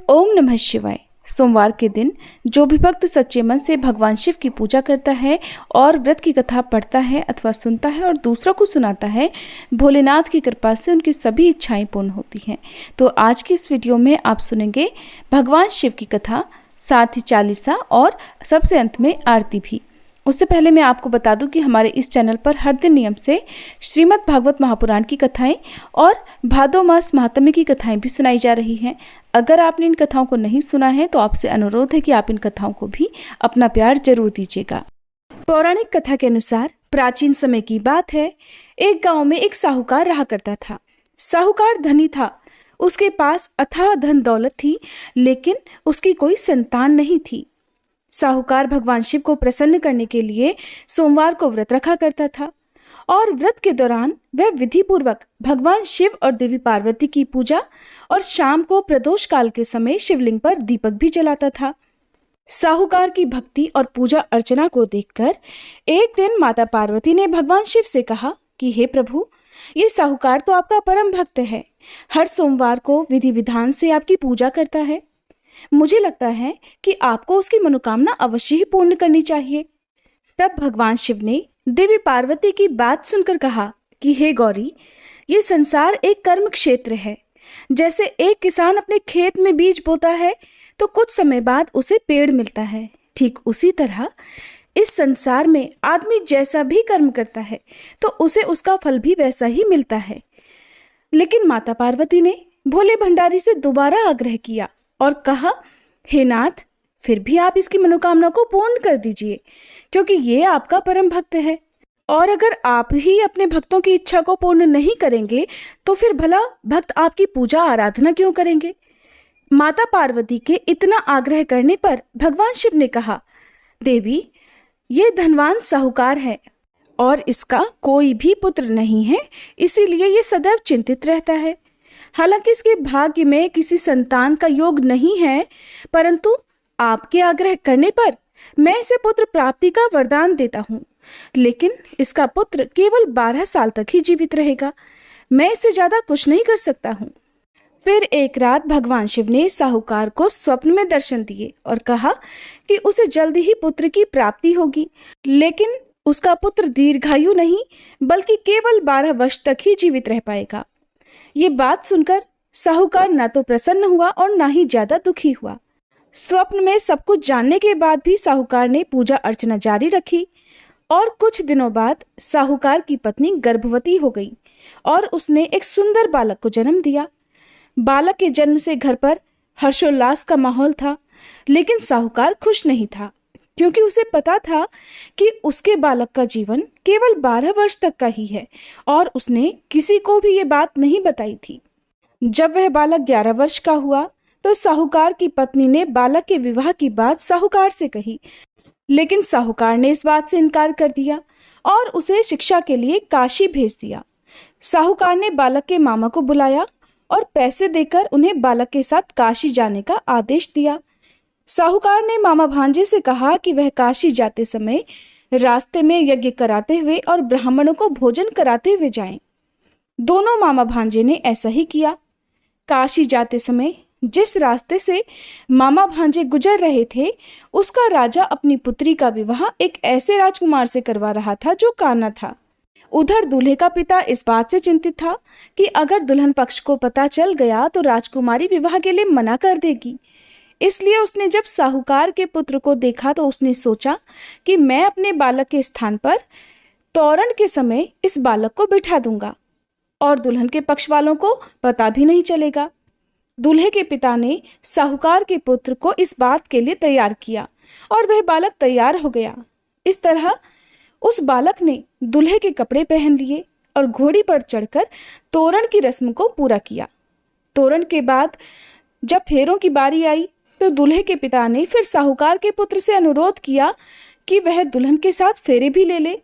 ओम नमः शिवाय। सोमवार के दिन जो भी भक्त सच्चे मन से भगवान शिव की पूजा करता है और व्रत की कथा पढ़ता है अथवा सुनता है और दूसरों को सुनाता है, भोलेनाथ की कृपा से उनकी सभी इच्छाएं पूर्ण होती हैं। तो आज की इस वीडियो में आप सुनेंगे भगवान शिव की कथा, साथ ही चालीसा और सबसे अंत में आरती भी। उससे पहले मैं आपको बता दूं कि हमारे इस चैनल पर हर दिन नियम से श्रीमद् भागवत महापुराण की कथाएं और भादो मास महात्म्य की कथाएं भी सुनाई जा रही हैं। अगर आपने इन कथाओं को नहीं सुना है तो आपसे अनुरोध है कि आप इन कथाओं को भी अपना प्यार जरूर दीजिएगा। पौराणिक कथा के अनुसार प्राचीन समय की बात है, एक गाँव में एक साहूकार रहा करता था। साहूकार धनी था, उसके पास अथाह धन दौलत थी, लेकिन उसकी कोई संतान नहीं थी। साहूकार भगवान शिव को प्रसन्न करने के लिए सोमवार को व्रत रखा करता था और व्रत के दौरान वह विधि पूर्वक भगवान शिव और देवी पार्वती की पूजा और शाम को प्रदोष काल के समय शिवलिंग पर दीपक भी जलाता था। साहूकार की भक्ति और पूजा अर्चना को देखकर एक दिन माता पार्वती ने भगवान शिव से कहा कि हे प्रभु, ये साहूकार तो आपका परम भक्त है, हर सोमवार को विधि विधान से आपकी पूजा करता है। मुझे लगता है कि आपको उसकी मनोकामना अवश्य ही पूर्ण करनी चाहिए। तब भगवान शिव ने देवी पार्वती की बात सुनकर कहा कि हे गौरी, ये संसार एक कर्म क्षेत्र है। जैसे एक किसान अपने खेत में बीज बोता है तो कुछ समय बाद उसे पेड़ मिलता है, ठीक उसी तरह इस संसार में आदमी जैसा भी कर्म करता है तो उसे उसका फल भी वैसा ही मिलता है। लेकिन माता पार्वती ने भोले भंडारी से दोबारा आग्रह किया और कहा, हे नाथ, फिर भी आप इसकी मनोकामना को पूर्ण कर दीजिए, क्योंकि ये आपका परम भक्त है। और अगर आप ही अपने भक्तों की इच्छा को पूर्ण नहीं करेंगे तो फिर भला भक्त आपकी पूजा आराधना क्यों करेंगे। माता पार्वती के इतना आग्रह करने पर भगवान शिव ने कहा, देवी, ये धनवान साहूकार है और इसका कोई भी पुत्र नहीं है, इसीलिए ये सदैव चिंतित रहता है। हालांकि इसके भाग्य में किसी संतान का योग नहीं है, परंतु आपके आग्रह करने पर मैं इसे पुत्र प्राप्ति का वरदान देता हूँ, लेकिन इसका पुत्र केवल 12 साल तक ही जीवित रहेगा। मैं इससे ज्यादा कुछ नहीं कर सकता हूँ। फिर एक रात भगवान शिव ने साहूकार को स्वप्न में दर्शन दिए और कहा कि उसे जल्दी ही पुत्र की प्राप्ति होगी, लेकिन उसका पुत्र दीर्घायु नहीं बल्कि केवल 12 वर्ष तक ही जीवित रह पाएगा। ये बात सुनकर साहूकार ना तो प्रसन्न हुआ और ना ही ज्यादा दुखी हुआ। स्वप्न में सब कुछ जानने के बाद भी साहूकार ने पूजा अर्चना जारी रखी और कुछ दिनों बाद साहूकार की पत्नी गर्भवती हो गई और उसने एक सुंदर बालक को जन्म दिया। बालक के जन्म से घर पर हर्षोल्लास का माहौल था, लेकिन साहूकार खुश नहीं था, क्योंकि उसे पता था कि उसके बालक का जीवन केवल 12 वर्ष तक का ही है और उसने किसी को भी ये बात नहीं बताई थी। जब वह बालक 11 वर्ष का हुआ तो साहूकार की पत्नी ने बालक के विवाह की बात साहूकार से कही, लेकिन साहूकार ने इस बात से इनकार कर दिया और उसे शिक्षा के लिए काशी भेज दिया। साहूकार ने बालक के मामा को बुलाया और पैसे देकर उन्हें बालक के साथ काशी जाने का आदेश दिया। साहूकार ने मामा भांजे से कहा कि वह काशी जाते समय रास्ते में यज्ञ कराते हुए और ब्राह्मणों को भोजन कराते हुए जाएं। दोनों मामा भांजे ने ऐसा ही किया। काशी जाते समय जिस रास्ते से मामा भांजे गुजर रहे थे, उसका राजा अपनी पुत्री का विवाह एक ऐसे राजकुमार से करवा रहा था जो काना था। उधर दूल्हे का पिता इस बात से चिंतित था कि अगर दुल्हन पक्ष को पता चल गया तो राजकुमारी विवाह के लिए मना कर देगी। इसलिए उसने जब साहूकार के पुत्र को देखा तो उसने सोचा कि मैं अपने बालक के स्थान पर तोरण के समय इस बालक को बिठा दूंगा और दुल्हन के पक्ष वालों को पता भी नहीं चलेगा। दूल्हे के पिता ने साहूकार के पुत्र को इस बात के लिए तैयार किया और वह बालक तैयार हो गया। इस तरह उस बालक ने दूल्हे के कपड़े पहन लिए और घोड़ी पर चढ़कर तोरण की रस्म को पूरा किया। तोरण के बाद जब फेरों की बारी आई तो दूल्हे के पिता ने फिर साहूकार के पुत्र से अनुरोध किया कि वह दुल्हन के साथ फेरे भी ले ले,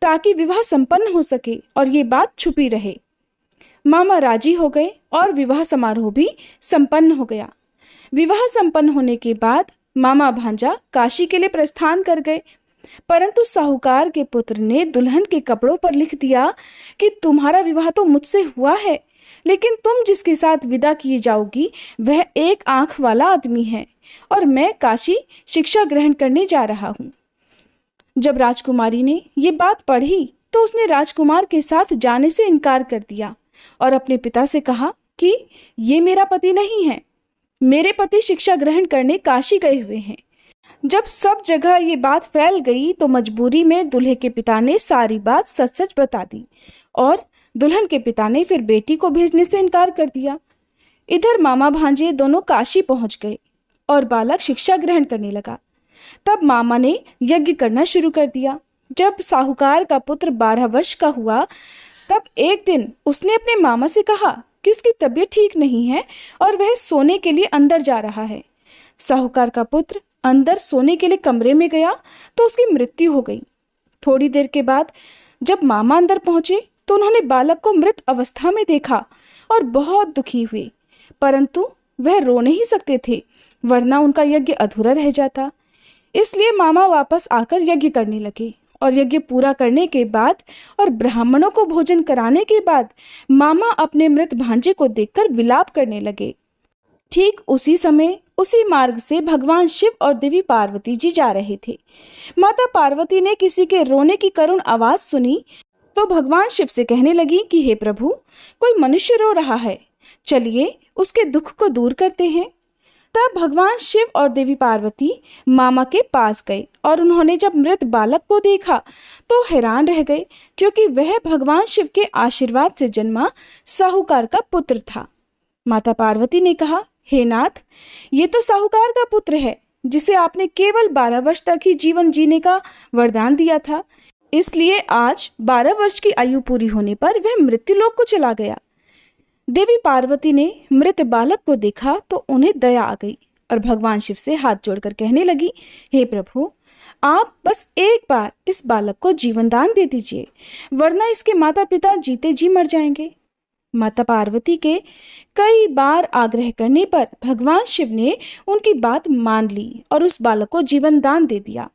ताकि विवाह संपन्न हो सके और ये बात छुपी रहे। मामा राजी हो गए और विवाह समारोह भी संपन्न हो गया। विवाह संपन्न होने के बाद मामा भांजा काशी के लिए प्रस्थान कर गए, परंतु साहूकार के पुत्र ने दुल्हन के कपड़ों पर लिख दिया कि तुम्हारा विवाह तो मुझसे हुआ है, लेकिन तुम जिसके साथ विदा किए जाओगी वह एक आंख वाला आदमी है और मैं काशी शिक्षा ग्रहण करने जा रहा हूँ। जब राजकुमारी ने ये बात पढ़ी तो उसने राजकुमार के साथ जाने से इनकार कर दिया और अपने पिता से कहा कि ये मेरा पति नहीं है, मेरे पति शिक्षा ग्रहण करने काशी गए हुए हैं। जब सब जगह ये बात फैल गई तो मजबूरी में दूल्हे के पिता ने सारी बात सच सच बता दी और दुल्हन के पिता ने फिर बेटी को भेजने से इनकार कर दिया। इधर मामा भांजे दोनों काशी पहुंच गए और बालक शिक्षा ग्रहण करने लगा। तब मामा ने यज्ञ करना शुरू कर दिया। जब साहूकार का पुत्र 12 वर्ष का हुआ तब एक दिन उसने अपने मामा से कहा कि उसकी तबीयत ठीक नहीं है और वह सोने के लिए अंदर जा रहा है। साहूकार का पुत्र अंदर सोने के लिए कमरे में गया तो उसकी मृत्यु हो गई। थोड़ी देर के बाद जब मामा अंदर पहुंचे तो उन्होंने बालक को मृत अवस्था में देखा और बहुत दुखी हुए, परंतु वह रो नहीं सकते थे वरना उनका यज्ञ अधूरा रह जाता। इसलिए मामा वापस आकर यज्ञ करने लगे और यज्ञ पूरा करने के बाद और ब्राह्मणों को भोजन कराने के बाद मामा अपने मृत भांजे को देखकर विलाप करने लगे। ठीक उसी समय उसी मार्ग से भगवान शिव और देवी पार्वती जी जा रहे थे। माता पार्वती ने किसी के रोने की करुण आवाज सुनी तो भगवान शिव से कहने लगी कि हे प्रभु, कोई मनुष्य रो रहा है, चलिए उसके दुख को दूर करते हैं। तब भगवान शिव और देवी पार्वती मामा के पास गए और उन्होंने जब मृत बालक को देखा तो हैरान रह गए, क्योंकि वह भगवान शिव के आशीर्वाद से जन्मा साहूकार का पुत्र था। माता पार्वती ने कहा, हे नाथ, ये तो साहूकार का पुत्र है जिसे आपने केवल 12 वर्ष तक ही जीवन जीने का वरदान दिया था, इसलिए आज 12 वर्ष की आयु पूरी होने पर वह मृत्युलोक को चला गया। देवी पार्वती ने मृत बालक को देखा तो उन्हें दया आ गई और भगवान शिव से हाथ जोड़कर कहने लगी, हे प्रभु, आप बस एक बार इस बालक को जीवन दान दे दीजिए, वरना इसके माता पिता जीते जी मर जाएंगे। माता पार्वती के कई बार आग्रह करने पर भगवान शिव ने उनकी बात मान ली और उस बालक को जीवन दान दे दिया।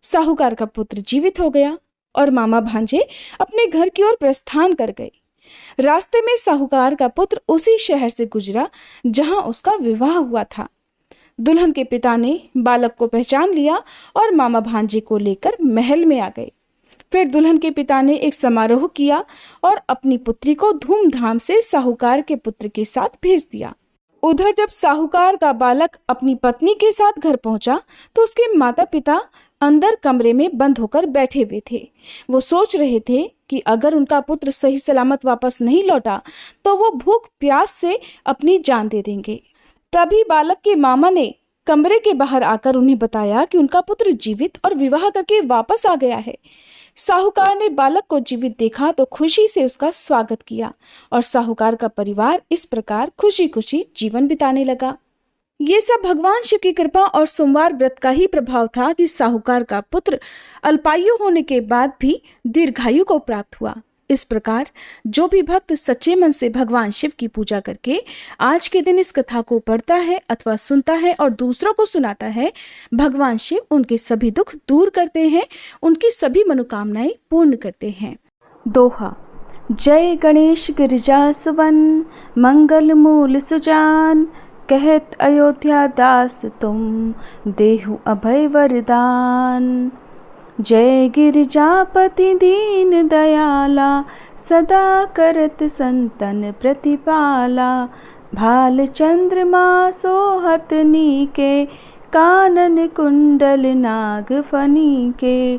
साहूकार का पुत्र जीवित हो गया और मामा भांजे अपने घर की ओर प्रस्थान कर गए। रास्ते में साहूकार का पुत्र उसी शहर से गुजरा जहां उसका विवाह हुआ था। दुल्हन के पिता ने बालक को पहचान लिया और मामा भांजे को लेकर महल में आ गए। फिर दुल्हन के पिता ने एक समारोह किया और अपनी पुत्री को धूमधाम से साहूकार के पुत्र के साथ भेज दिया। उधर जब साहूकार का बालक अपनी पत्नी के साथ घर पहुंचा तो उसके माता पिता अंदर कमरे में बंद होकर बैठे हुए थे। वो सोच रहे थे कि अगर उनका पुत्र सही सलामत वापस नहीं लौटा तो वो भूख प्यास से अपनी जान दे देंगे। तभी बालक के मामा ने कमरे के बाहर आकर उन्हें बताया कि उनका पुत्र जीवित और विवाह करके वापस आ गया है। साहूकार ने बालक को जीवित देखा तो खुशी से उसका स्वागत किया और साहूकार का परिवार इस प्रकार खुशी खुशी जीवन बिताने लगा। ये सब भगवान शिव की कृपा और सोमवार व्रत का ही प्रभाव था कि साहूकार का पुत्र अल्पायु होने के बाद भी दीर्घायु को प्राप्त हुआ। इस प्रकार जो भी भक्त सच्चे मन से भगवान शिव की पूजा करके आज के दिन इस कथा को पढ़ता है अथवा सुनता है और दूसरों को सुनाता है, भगवान शिव उनके सभी दुख दूर करते हैं, उनकी सभी मनोकामनाएं पूर्ण करते हैं। दोहा। जय गणेश गिरिजा सुवन, मंगल मूल सुजान, कहत अयोध्या दास तुम, देहु अभय वरदान। जय गिरिजापति दीन दयाला, सदा करत संतन प्रतिपाला। भाल चंद्रमा सोहत नीके, कानन कुंडल नाग फनी के।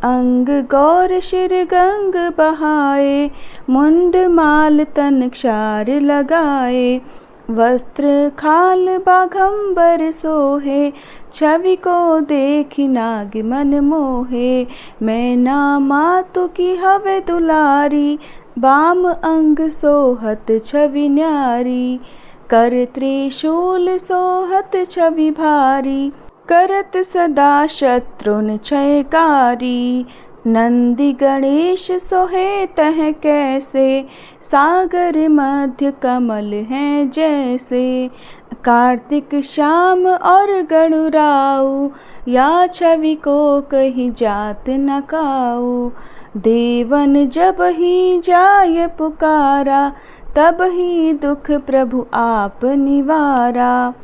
अंग गौर शिर गंग बहाए, मुंड माल तन क्षार लगाए। वस्त्र खाल बाघंबर सोहे, छवि को देखी नाग मन मोहे। मैना मातु की हवे दुलारी, बाम अंग सोहत छवि न्यारी। कर त्रिशूल सोहत छवि भारी, करत सदा शत्रुन क्षयकारी। नंदी गणेश सोहे तह कैसे, सागर मध्य कमल हैं जैसे। कार्तिक श्याम और गणुराऊ, या छवि को कहीं जात न काऊ। देवन जब ही जाय पुकारा, तब ही दुख प्रभु आप निवारा।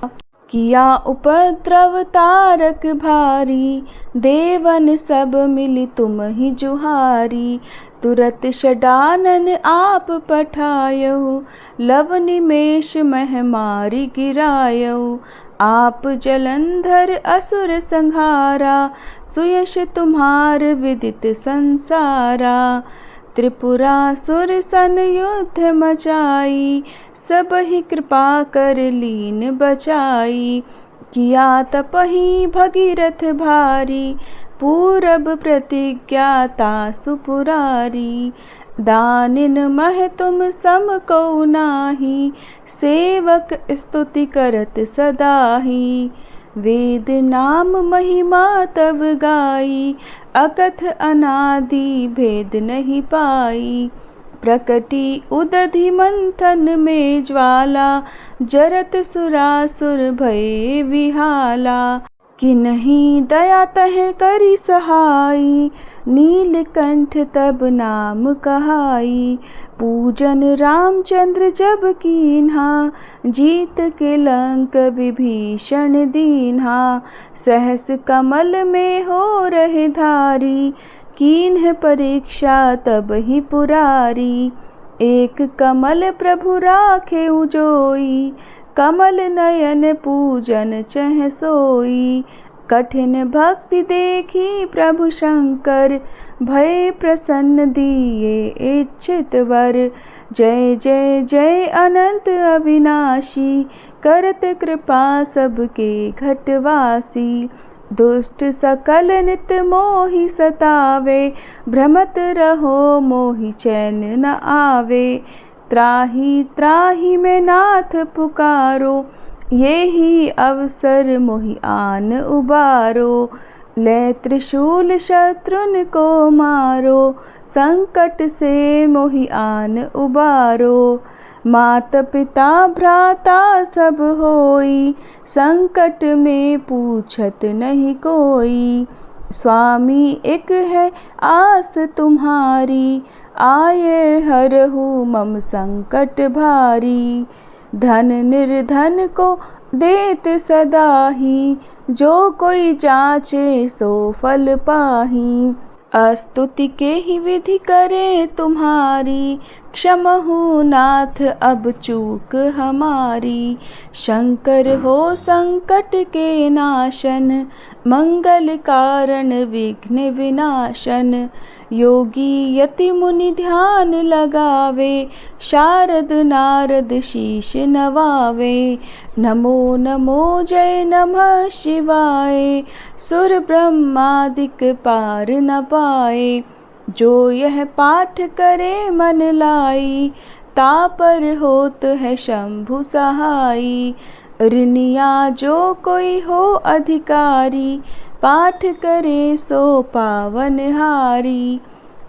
किया उपद्रव तारक भारी, देवन सब मिली तुम ही जुहारी। तुरत षडानन आप पठायऊ, लव निमेष मह मारी गिरायऊ। आप जलंधर असुर संहारा, सुयश तुम्हार विदित संसारा। त्रिपुरासुर सन युद्ध मचाई, सब ही कृपा कर लीन बचाई। किया तपहि भगीरथ भारी, पूरब प्रतिज्ञा तासु पुरारी। दानिन मह तुम सम को नाही, सेवक स्तुति करत सदाही। वेद नाम महिमा तब गाई, अकथ अनादि भेद नहीं पाई। प्रकटी उदधि मंथन में ज्वाला, जरत सुरासुर भय विहाला। कि नहीं दया तह करी सहाई, नीलकंठ तब नाम कहाई। पूजन रामचंद्र जब कीन्हा, जीत के लंक विभीषण दीन्हा। सहस कमल में हो रहे धारी, कीन्ह परीक्षा तब ही पुरारी। एक कमल प्रभु राखे उजोई, कमल नयन पूजन चह सोई। कठिन भक्ति देखी प्रभु शंकर, भय प्रसन्न दिए इच्छित वर। जय जय जय अनंत अविनाशी, करत कृपा सबके घटवासी। दुष्ट सकल नित मोहि सतावे, भ्रमत रहो मोहि चैन न आवे। त्राहि त्राहि में नाथ पुकारो, ये ही अवसर मोहि आन उबारो। ले त्रिशूल शत्रुन को मारो, संकट से मोहि आन उबारो। मात पिता भ्राता सब होई, संकट में पूछत नहीं कोई। स्वामी एक है आस तुम्हारी, आये हरहु मम संकट भारी। धन निर्धन को देत सदाही, जो कोई जाचे सो फल पाही। स्तुति के ही विधि करे तुम्हारी, क्षमहु नाथ अब चूक हमारी। शंकर हो संकट के नाशन, मंगल कारण विघ्न विनाशन। योगी यति मुनि ध्यान लगावे, शारद नारद शीश नवावे। नमो नमो जय नमः शिवाय, सुर ब्रह्मादिक पार न पाए। जो यह पाठ करे मन लाई, तापर होत है शंभु सहाई। ऋनिया जो कोई हो अधिकारी, पाठ करे सो पावन हारी।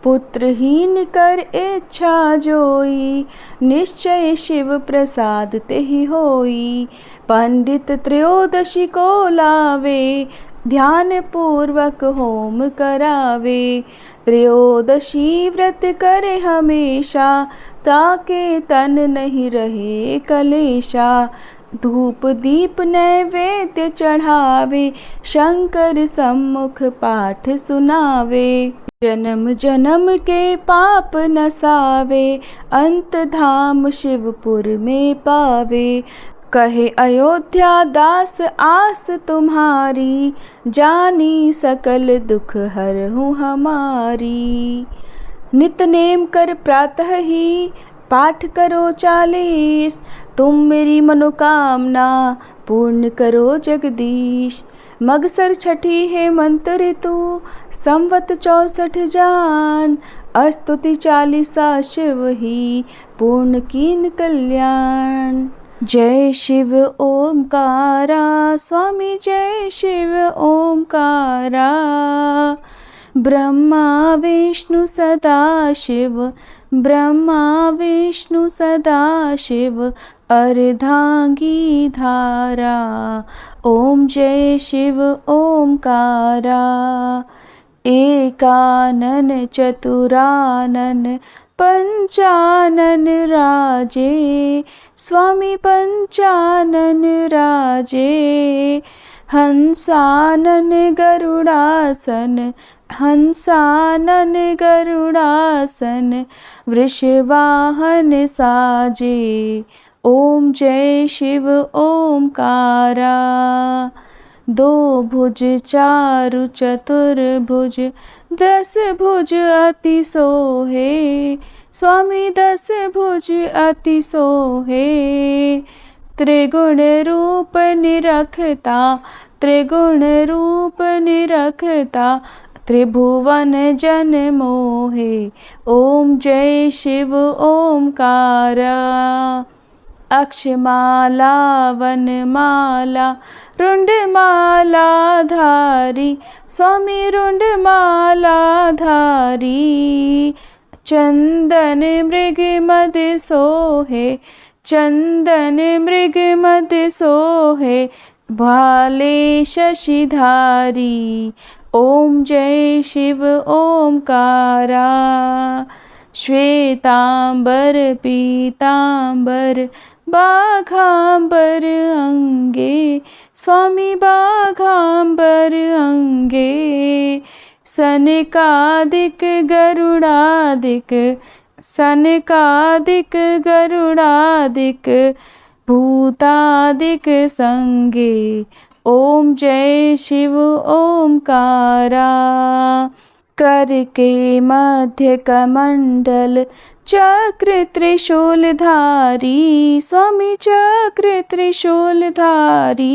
पुत्रहीन कर इच्छा जोई, निश्चय शिव प्रसाद तेहि होई। पंडित त्रयोदशी को लावे, ध्यान पूर्वक होम करावे। त्रयोदशी व्रत करे हमेशा, ताके तन नहीं रहे कलेशा। धूप दीप नैवेद्य चढ़ावे, शंकर सम्मुख पाठ सुनावे। जन्म जन्म के पाप नसावे, अंत धाम शिवपुर में पावे। कहे अयोध्या दास आस तुम्हारी, जानी सकल दुख हरहु हमारी। नित नेम कर प्रातः ही पाठ करो 40, तुम मेरी मनोकामना पूर्ण करो जगदीश। मगसर छठी है मंत्र ऋतु, संवत 64 जान। स्तुति 40 शिव ही, पूर्ण कीन कल्याण। जय शिव ओमकारा, स्वामी जय शिव ओमकारा। ब्रह्मा विष्णु सदा शिव, ब्रह्मा विष्णु सदा शिव, अर्धांगी धारा। ओम जय शिव ओमकारा। एकानन चतुरानन पंचानन राजे, स्वामी पंचानन राजे। हंसानन गरुड़ासन, हंसानन गरुड़ासन, वृषवाहन साजे। ओम जय शिव ओमकारा। दो भुज चारु चतुर्भुज, 10 भुज अति सोहे, स्वामी 10 भुज अति सोहे। त्रिगुण रूप निरखता, त्रिगुण रूप निरखता, त्रिभुवन जन मोहे। ओम जय शिव ओमकारा। अक्षमाला वनमाला, रुंडमाला धारी, स्वामी रुंडमाला धारी। चंदन मृग मद सोहे, चंदन मृग मद सोहे, भाले शशिधारी। ओम जय शिव ओमकारा। श्वेतांबर पीतांबर, बाघांबर अंगे, स्वामी बाघांबर अंगे। सनकादिक गरुड़ादिक, सनकादिक गरुड़ादिक, भूतादिक संगे। ओम जय शिव ओमकारा। कर के मध्य कमंडल, चक्र त्रिशूलधारी, स्वामी चक्र त्रिशूलधारी।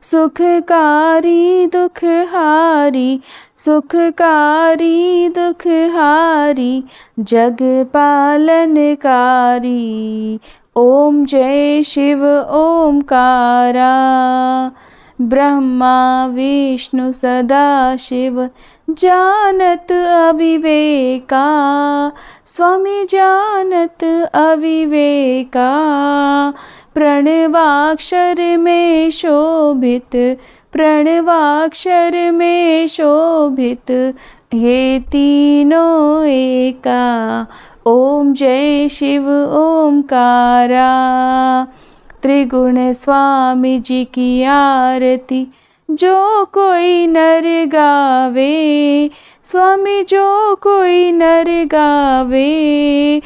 सुखकारी दुखहारी, सुखकारी दुखहारी, जग पालनकारी। ओम जय शिव ओमकारा। ब्रह्मा विष्णु सदाशिव, जानत अविवेका, स्वामी जानत अविवेका। प्रणवाक्षर में शोभित, प्रणवाक्षर में शोभित, ये तीनों एका। ओम जय शिव ओमकारा। त्रिगुण स्वामी जी की आरती, जो कोई नर गावे, स्वामी जो कोई नर गावे।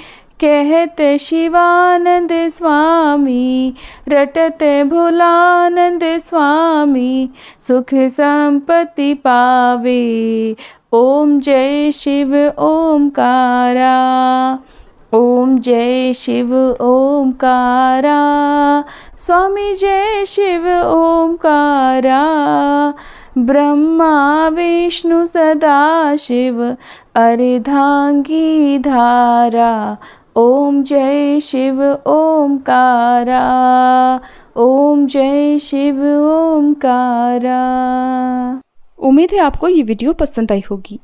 कहत शिवानंद स्वामी, रटत भोलानंद स्वामी, सुख संपत्ति पावे। ओम जय शिव ओमकारा। ओम जय शिव ओमकारा। स्वामी जय शिव ओमकारा। ब्रह्मा विष्णु सदाशिव, अर्धांगी धारा। ओम जय शिव ओमकारा। ओम जय शिव ओमकारा। उम्मीद है आपको ये वीडियो पसंद आई होगी।